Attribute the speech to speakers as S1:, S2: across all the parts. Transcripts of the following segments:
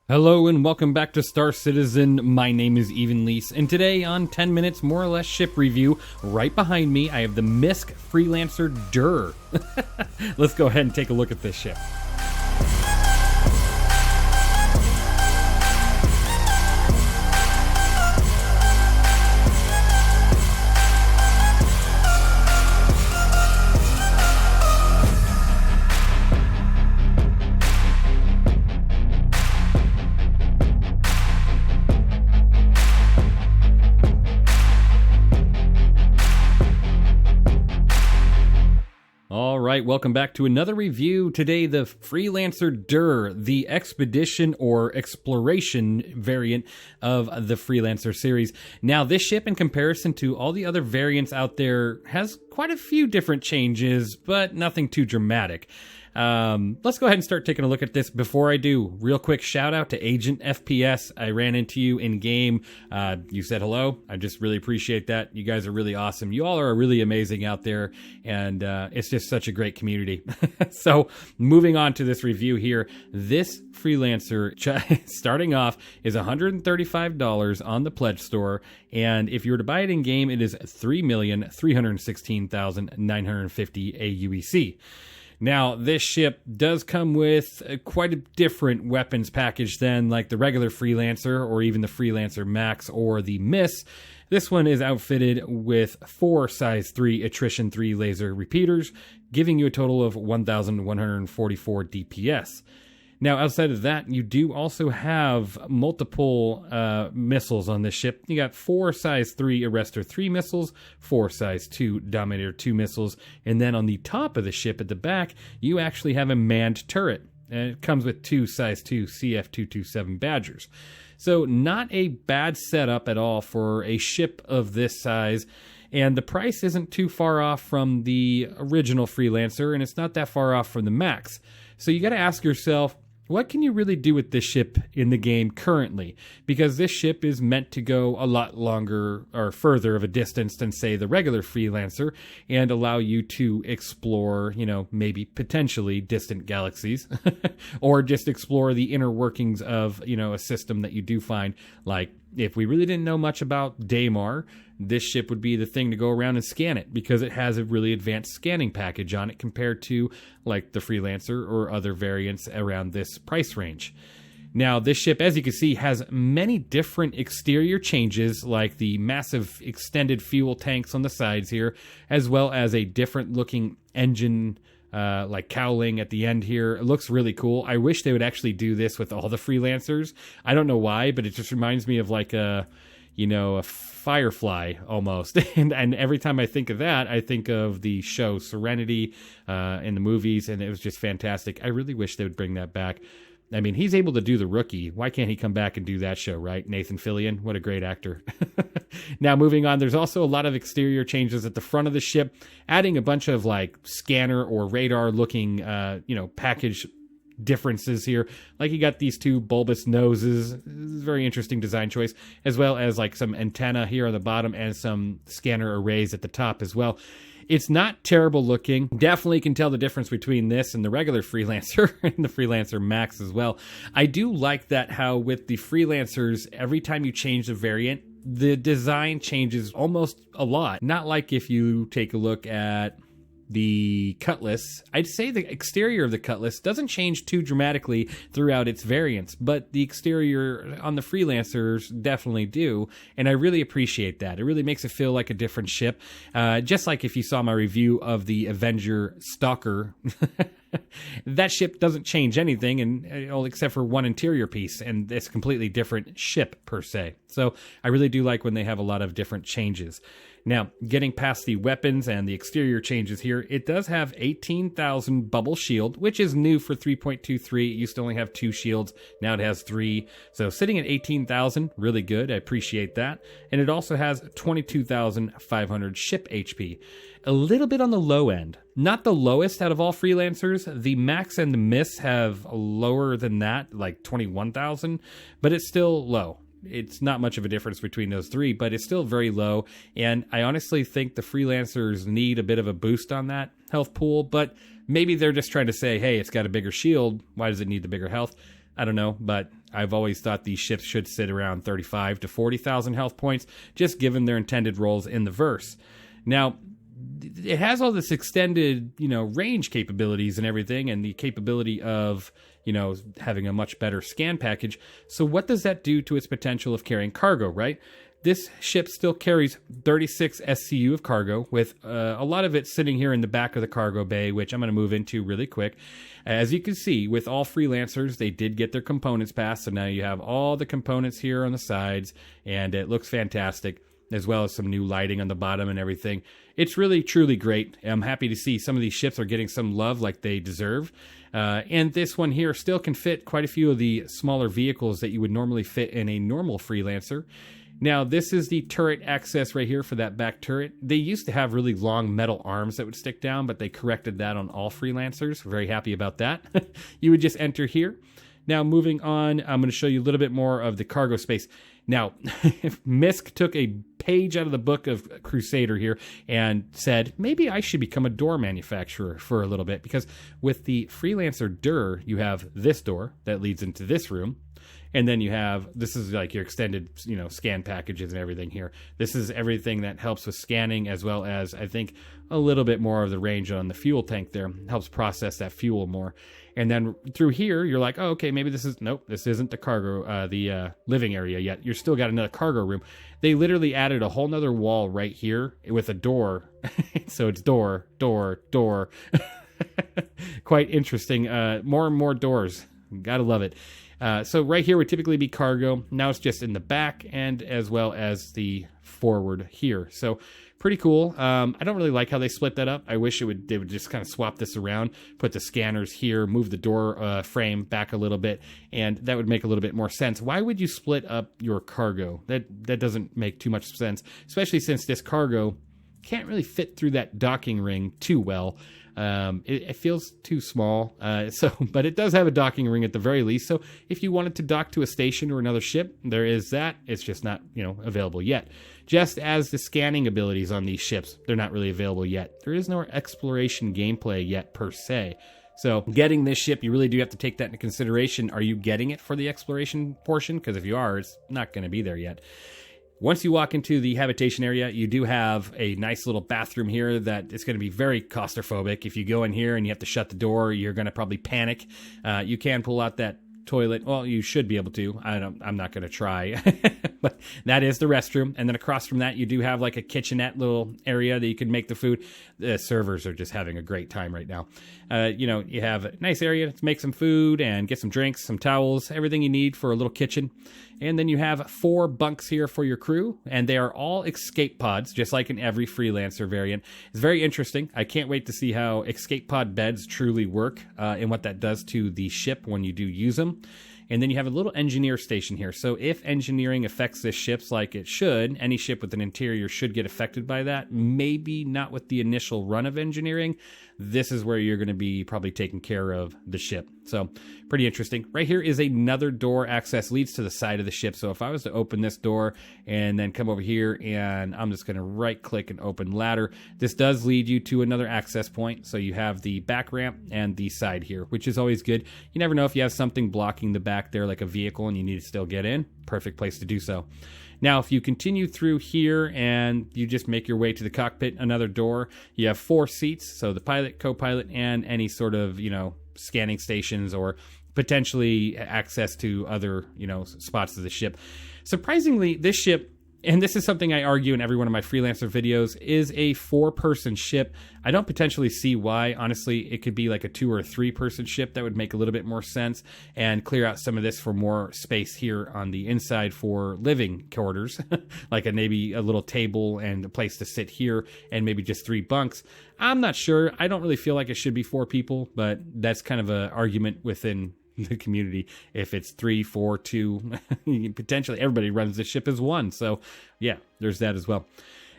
S1: Hello and welcome back to Star Citizen. My name is Evenlease, and today on 10 Minutes More or Less Ship Review, right behind me I have the MISC FREELANCER DUR. Let's go ahead and take a look at this ship. Alright, welcome back to another review. Today, the FREELANCER DUR, the Expedition or Exploration variant of the FREELANCER series. Now, this ship, in comparison to all the other variants out there, has quite a few different changes, but nothing too dramatic. Let's go ahead and start taking a look at this. Before I do, real quick shout out to Agent FPS. I ran into you in game. You said hello. I just really appreciate that. You guys are really awesome. You all are really amazing out there, and it's just such a great community. So moving on to this review here, this Freelancer starting off is $135 on the pledge store, and if you were to buy it in game, it is $3,316,950 aUEC. Now, this ship does come with quite a different weapons package than like the regular Freelancer or even the Freelancer Max or the MISS. This one is outfitted with 4 size 3 attrition 3 laser repeaters, giving you a total of 1,144 DPS. Now, outside of that, you do also have multiple missiles on this ship. You got 4 size 3 Arrestor 3 missiles, 4 size 2 Dominator 2 missiles, and then on the top of the ship at the back, you actually have a manned turret. And it comes with 2 size 2 CF-227 Badgers. So not a bad setup at all for a ship of this size. And the price isn't too far off from the original Freelancer, and it's not that far off from the Max. So you got to ask yourself, what can you really do with this ship in the game currently? Because this ship is meant to go a lot longer or further of a distance than, say, the regular Freelancer and allow you to explore, maybe potentially distant galaxies or just explore the inner workings of, a system that you do find. Like, if we really didn't know much about Daymar, this ship would be the thing to go around and scan it because it has a really advanced scanning package on it compared to like the Freelancer or other variants around this price range. Now, this ship, as you can see, has many different exterior changes like the massive extended fuel tanks on the sides here, as well as a different looking engine like cowling at the end here. It looks really cool. I wish they would actually do this with all the Freelancers. I don't know why, but it just reminds me of like a Firefly almost. and every time I think of that, I think of the show Serenity in the movies, and it was just fantastic. I really wish they would bring that back. I mean, he's able to do The Rookie. Why can't he come back and do that show, right? Nathan Fillion, what a great actor. Now, moving on, there's also a lot of exterior changes at the front of the ship, adding a bunch of like scanner or radar looking, package differences here. Like you got these 2 bulbous noses. This is a very interesting design choice, as well as like some antenna here on the bottom and some scanner arrays at the top as well. It's not terrible looking. Definitely can tell the difference between this and the regular Freelancer and the Freelancer Max as well. I do like that how with the Freelancers, every time you change the variant, the design changes almost a lot. Not like if you take a look at the Cutlass. I'd say the exterior of the Cutlass doesn't change too dramatically throughout its variants, but the exterior on the Freelancers definitely do, and I really appreciate that. It really makes it feel like a different ship. Just like if you saw my review of the Avenger Stalker, that ship doesn't change anything, and except for one interior piece, and it's a completely different ship per se. So I really do like when they have a lot of different changes. Now, getting past the weapons and the exterior changes here, it does have 18,000 bubble shield, which is new for 3.23. It used to only have 2 shields. Now it has 3. So sitting at 18,000, really good. I appreciate that. And it also has 22,500 ship HP. A little bit on the low end. Not the lowest out of all Freelancers. The Max and the MISS have lower than that, like 21,000, but it's still low. It's not much of a difference between those 3, but it's still very low. And I honestly think the Freelancers need a bit of a boost on that health pool, but maybe they're just trying to say, hey, it's got a bigger shield. Why does it need the bigger health? I don't know, but I've always thought these ships should sit around 35 to 40,000 health points, just given their intended roles in the verse. Now, it has all this extended, range capabilities and everything, and the capability of, having a much better scan package. So what does that do to its potential of carrying cargo, right? This ship still carries 36 SCU of cargo, with a lot of it sitting here in the back of the cargo bay, which I'm going to move into really quick. As you can see, with all freelancers, they did get their components passed, so now you have all the components here on the sides, and it looks fantastic, as well as some new lighting on the bottom and everything. It's really, truly great. I'm happy to see some of these ships are getting some love like they deserve. And this one here still can fit quite a few of the smaller vehicles that you would normally fit in a normal freelancer. Now, this is the turret access right here for that back turret. They used to have really long metal arms that would stick down, but they corrected that on all freelancers. Very happy about that. You would just enter here. Now, moving on, I'm going to show you a little bit more of the cargo space. Now, Misk took a page out of the book of Crusader here and said, maybe I should become a door manufacturer for a little bit, because with the Freelancer Dur, you have this door that leads into this room. And then you have, this is like your extended, scan packages and everything here. This is everything that helps with scanning, as well as, I think, a little bit more of the range on the fuel tank there. Helps process that fuel more. And then through here, you're like, oh, okay, maybe this isn't the cargo, the living area yet. You're still got another cargo room. They literally added a whole nother wall right here with a door. So it's door. Quite interesting. More and more doors. Gotta love it. So right here would typically be cargo. Now it's just in the back, and as well as the forward here. So pretty cool. I don't really like how they split that up. I wish they would just kind of swap this around, put the scanners here, move the door frame back a little bit, and that would make a little bit more sense. Why would you split up your cargo? That doesn't make too much sense, especially since this cargo can't really fit through that docking ring too well. It feels too small, but it does have a docking ring at the very least. So if you wanted to dock to a station or another ship, there is that. It's just not, available yet. Just as the scanning abilities on these ships, they're not really available yet. There is no exploration gameplay yet per se. So getting this ship, you really do have to take that into consideration. Are you getting it for the exploration portion? Because if you are, it's not going to be there yet. Once you walk into the habitation area, you do have a nice little bathroom here that is going to be very claustrophobic. If you go in here and you have to shut the door, you're going to probably panic. You can pull out that toilet. Well, you should be able to. I'm not going to try. But that is the restroom. And then across from that, you do have like a kitchenette little area that you can make the food. The servers are just having a great time right now. You have a nice area to make some food and get some drinks, some towels, everything you need for a little kitchen. And then you have 4 bunks here for your crew, and they are all escape pods, just like in every freelancer variant. It's very interesting. I can't wait to see how escape pod beds truly work and what that does to the ship when you do use them. And then you have a little engineer station here. So if engineering affects this ship like it should, any ship with an interior should get affected by that. Maybe not with the initial run of engineering. This is where you're going to be probably taking care of the ship. So pretty interesting. Right here is another door access, leads to the side of the ship. So if I was to open this door and then come over here, and I'm just going to right click and open ladder, this does lead you to another access point. So you have the back ramp and the side here, which is always good. You never know if you have something blocking the back there like a vehicle and you need to still get in. Perfect place to do so. Now, if you continue through here and you just make your way to the cockpit, another door, you have 4 seats. So the pilot, co-pilot, and any sort of, scanning stations or potentially access to other, spots of the ship. Surprisingly, this ship, and this is something I argue in every one of my freelancer videos, is a 4-person ship. I don't potentially see why. Honestly, it could be like a 2 or 3-person ship. That would make a little bit more sense and clear out some of this for more space here on the inside for living quarters, like maybe a little table and a place to sit here and maybe just 3 bunks. I'm not sure. I don't really feel like it should be 4 people, but that's kind of an argument within the community. If it's 3, 4, 2, potentially everybody runs the ship as 1. So yeah, there's that as well.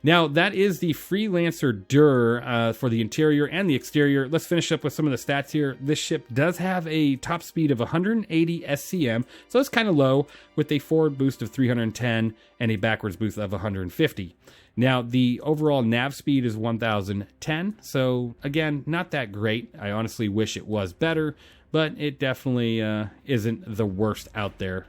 S1: Now that is the Freelancer Dur for the interior and the exterior. Let's finish up with some of the stats here. This ship does have a top speed of 180 SCM, so it's kind of low, with a forward boost of 310 and a backwards boost of 150. Now, the overall nav speed is 1010, so again, not that great. I honestly wish it was better, but it definitely isn't the worst out there.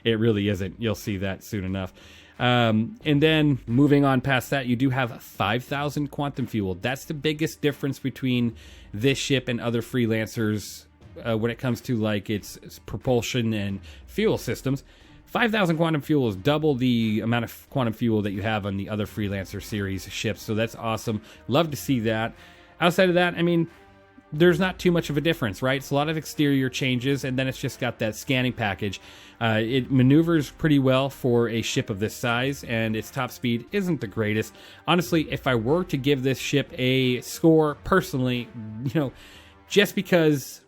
S1: It really isn't. You'll see that soon enough. And then moving on past that, you do have 5,000 quantum fuel. That's the biggest difference between this ship and other freelancers when it comes to like its propulsion and fuel systems. 5,000 quantum fuel is double the amount of quantum fuel that you have on the other Freelancer series ships, so that's awesome. Love to see that. Outside of that, I mean, there's not too much of a difference, right? It's a lot of exterior changes, and then it's just got that scanning package. It maneuvers pretty well for a ship of this size, and its top speed isn't the greatest. Honestly, if I were to give this ship a score personally, just because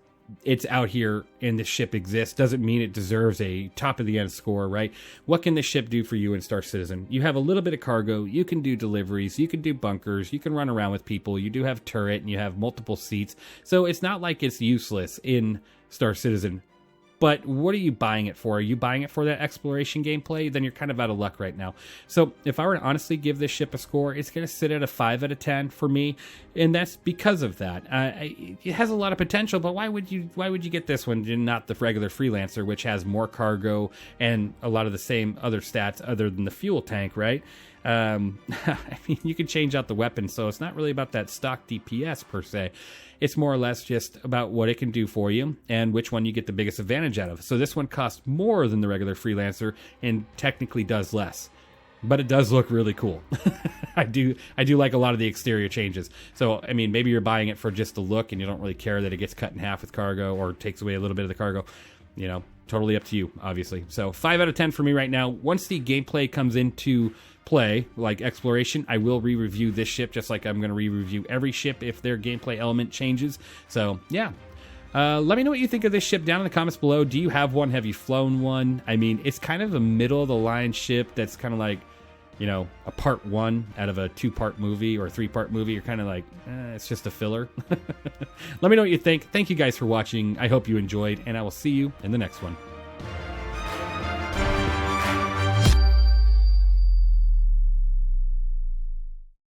S1: it's out here and the ship exists doesn't mean it deserves a top of the end score, right? What can this ship do for you in Star Citizen? You have a little bit of cargo, you can do deliveries, you can do bunkers, you can run around with people, you do have turret, and you have multiple seats, so it's not like it's useless in Star Citizen. But what are you buying it for? Are you buying it for that exploration gameplay? Then you're kind of out of luck right now. So if I were to honestly give this ship a score, it's going to sit at a 5 out of 10 for me, and that's because of that. It has a lot of potential, but why would you get this one and not the regular Freelancer, which has more cargo and a lot of the same other stats other than the fuel tank, right? I mean, you can change out the weapon, so it's not really about that stock DPS per se. It's more or less just about what it can do for you and which one you get the biggest advantage out of. So this one costs more than the regular Freelancer and technically does less, but it does look really cool. I do like a lot of the exterior changes. So, I mean, maybe you're buying it for just the look and you don't really care that it gets cut in half with cargo or takes away a little bit of the cargo. Totally up to you, obviously. So 5 out of 10 for me right now. Once the gameplay comes into play, like exploration, I will re-review this ship just like I'm going to re-review every ship if their gameplay element changes. So, yeah. Let me know what you think of this ship down in the comments below. Do you have one? Have you flown one? I mean, it's kind of a middle-of-the-line ship that's kind of like, a part 1 out of a 2-part movie or a 3-part movie. You're kind of like, it's just a filler. Let me know what you think. Thank you guys for watching. I hope you enjoyed, and I will see you in the next one.